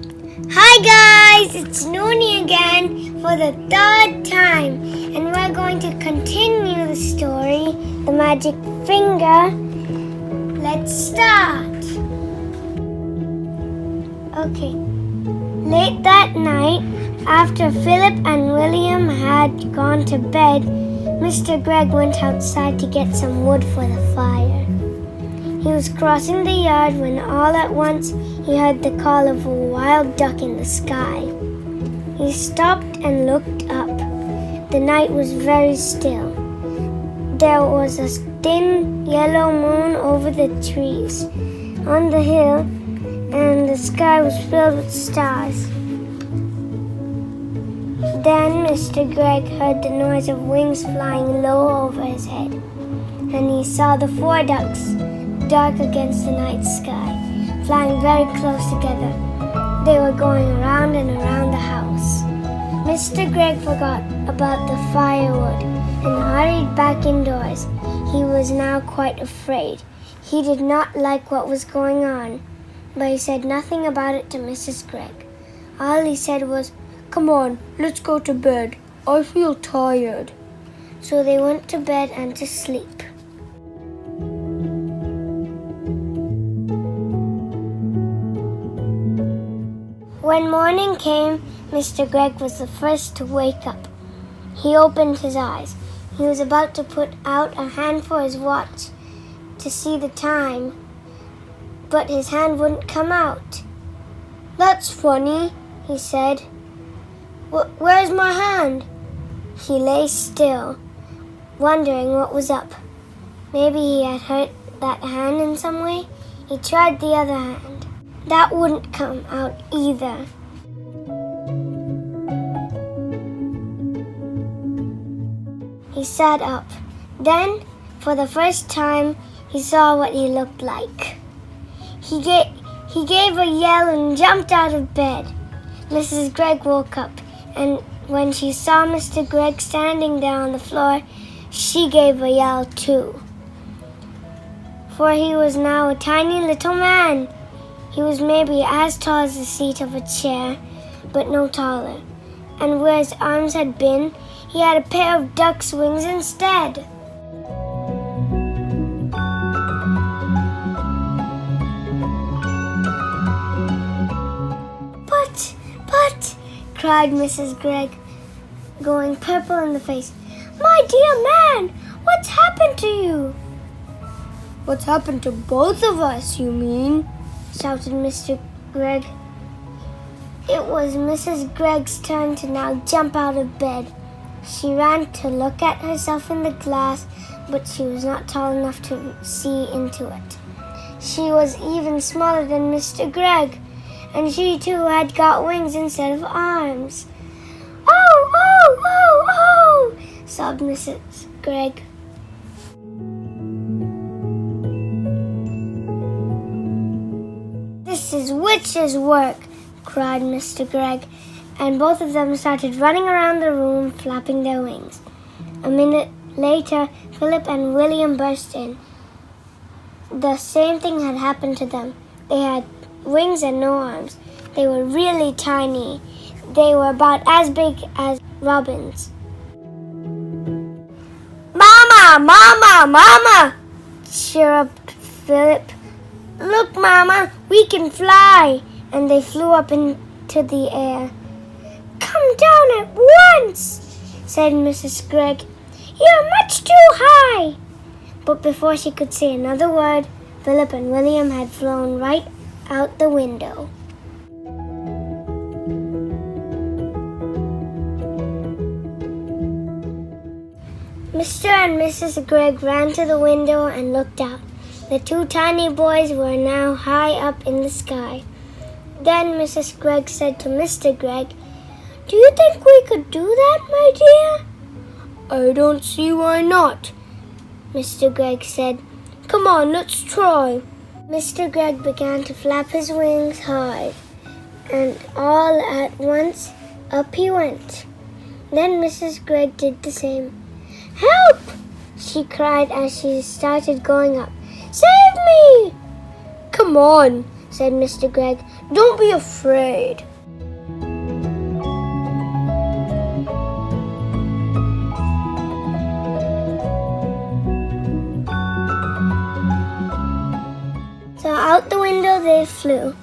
Hi guys, it's Nooni again for the third time, and we're going to continue the story, The Magic Finger. Let's start. Okay. Late that night, after Philip and William had gone to bed, Mr. Gregg went outside to get some wood for the fire. He was crossing the yard when all at once he heard the call of a wild duck in the sky. He stopped and looked up. The night was very still. There was a thin yellow moon over the trees on the hill, and the sky was filled with stars. Then Mr. Gregg heard the noise of wings flying low over his head, and he saw the 4 ducks, dark against the night sky, flying very close together. They were going around and around the house. Mr. Gregg forgot about the firewood and hurried back indoors. He was now quite afraid. He did not like what was going on, but he said nothing about it to Mrs. Gregg. All he said was, "Come on, let's go to bed. I feel tired." So they went to bed and to sleep. When morning came, Mr. Gregg was the first to wake up. He opened his eyes. He was about to put out a hand for his watch to see the time, but his hand wouldn't come out. "That's funny," he said. "Where's my hand?" He lay still, wondering what was up. Maybe he had hurt that hand in some way. He tried the other hand. That wouldn't come out either. He sat up. Then, for the first time, he saw what he looked like. He gave a yell and jumped out of bed. Mrs. Gregg woke up, and when she saw Mr. Gregg standing there on the floor, she gave a yell too. For he was now a tiny little man. He was maybe as tall as the seat of a chair, but no taller. And where his arms had been, he had a pair of duck's wings instead. But, cried Mrs. Gregg, going purple in the face. "My dear man, what's happened to you?" "What's happened to both of us, you mean?" shouted Mr. Gregg. It was Mrs. Gregg's turn to now jump out of bed. She ran to look at herself in the glass, but she was not tall enough to see into it. She was even smaller than Mr. Gregg, and she too had got wings instead of arms. Oh, sobbed Mrs. Gregg. "This is witch's work," cried Mr. Gregg, and both of them started running around the room, flapping their wings. A minute later, Philip and William burst in. The same thing had happened to them. They had wings and no arms. They were really tiny. They were about as big as robins. Mama! chirruped Philip. "Look, Mama, we can fly!" And they flew up into the air. "Come down at once," said Mrs. Gregg. "You're much too high." But before she could say another word, Philip and William had flown right out the window. Mr. and Mrs. Gregg ran to the window and looked out. The 2 tiny boys were now high up in the sky. Then Mrs. Gregg said to Mr. Gregg, "Do you think we could do that, my dear?" "I don't see why not," Mr. Gregg said. "Come on, let's try." Mr. Gregg began to flap his wings hard, and all at once up he went. Then Mrs. Gregg did the same. "Help!" she cried as she started going up. "Save me!" "Come on," said Mr. Gregg. "Don't be afraid." So out the window they flew,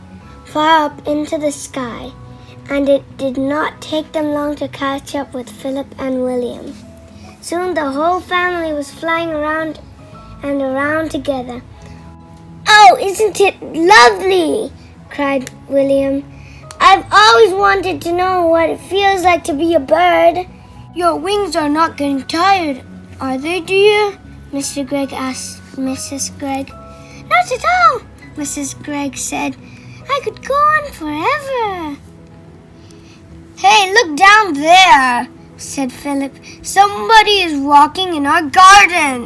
far up into the sky, and it did not take them long to catch up with Philip and William. Soon the whole family was flying around and around together. "Oh, isn't it lovely?" cried William. "I've always wanted to know what it feels like to be a bird." "Your wings are not getting tired, are they, dear?" Mr. Gregg asked Mrs. Gregg. "Not at all," Mrs. Gregg said. "I could go on forever." "Hey, look down there," said Philip. "Somebody is walking in our garden."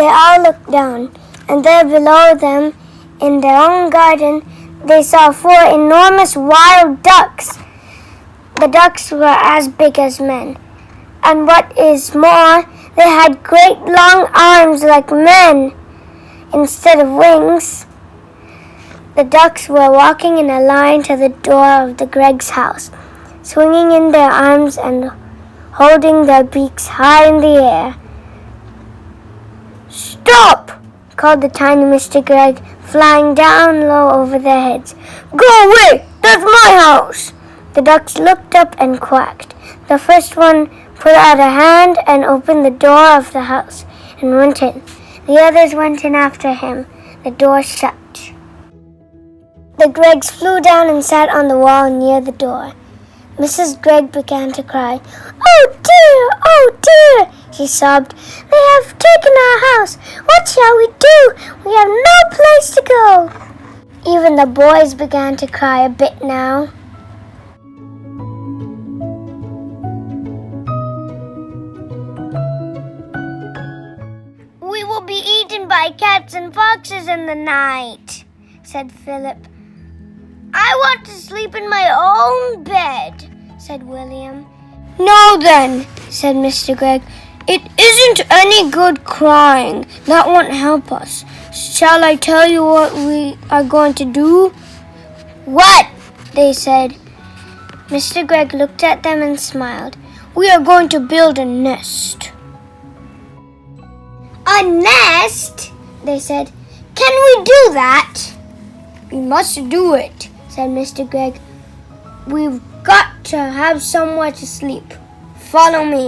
They all looked down, and there below them, in their own garden, they saw 4 enormous wild ducks. The ducks were as big as men, and what is more, they had great long arms like men instead of wings. The ducks were walking in a line to the door of the Greggs' house, swinging in their arms and holding their beaks high in the air. "Stop!" called the tiny Mr. Gregg, flying down low over their heads. "Go away! That's my house!" The ducks looked up and quacked. The first one put out a hand and opened the door of the house and went in. The others went in after him. The door shut. The Greggs flew down and sat on the wall near the door. Mrs. Gregg began to cry. "Oh dear! Oh dear!" she sobbed. "They have taken our house. What shall we do? We have no place to go." Even the boys began to cry a bit now. "We will be eaten by cats and foxes in the night," said Philip. "I want to sleep in my own bed," said William. "No then," said Mr. Gregg. "It isn't any good crying. That won't help us. Shall I tell you what we are going to do?" "What?" they said. Mr. Gregg looked at them and smiled. "We are going to build a nest." "A nest?" they said. "Can we do that?" "We must do it," said Mr. Gregg. "We've got to have somewhere to sleep. Follow me."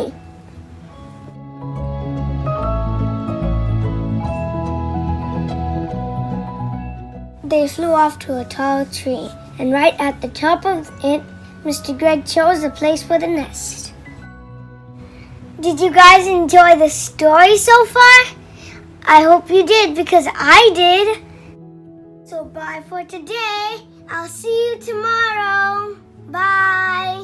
They flew off to a tall tree, and right at the top of it, Mr. Gregg chose a place for the nest. Did you guys enjoy the story so far? I hope you did, because I did. So bye for today. I'll see you tomorrow. Bye.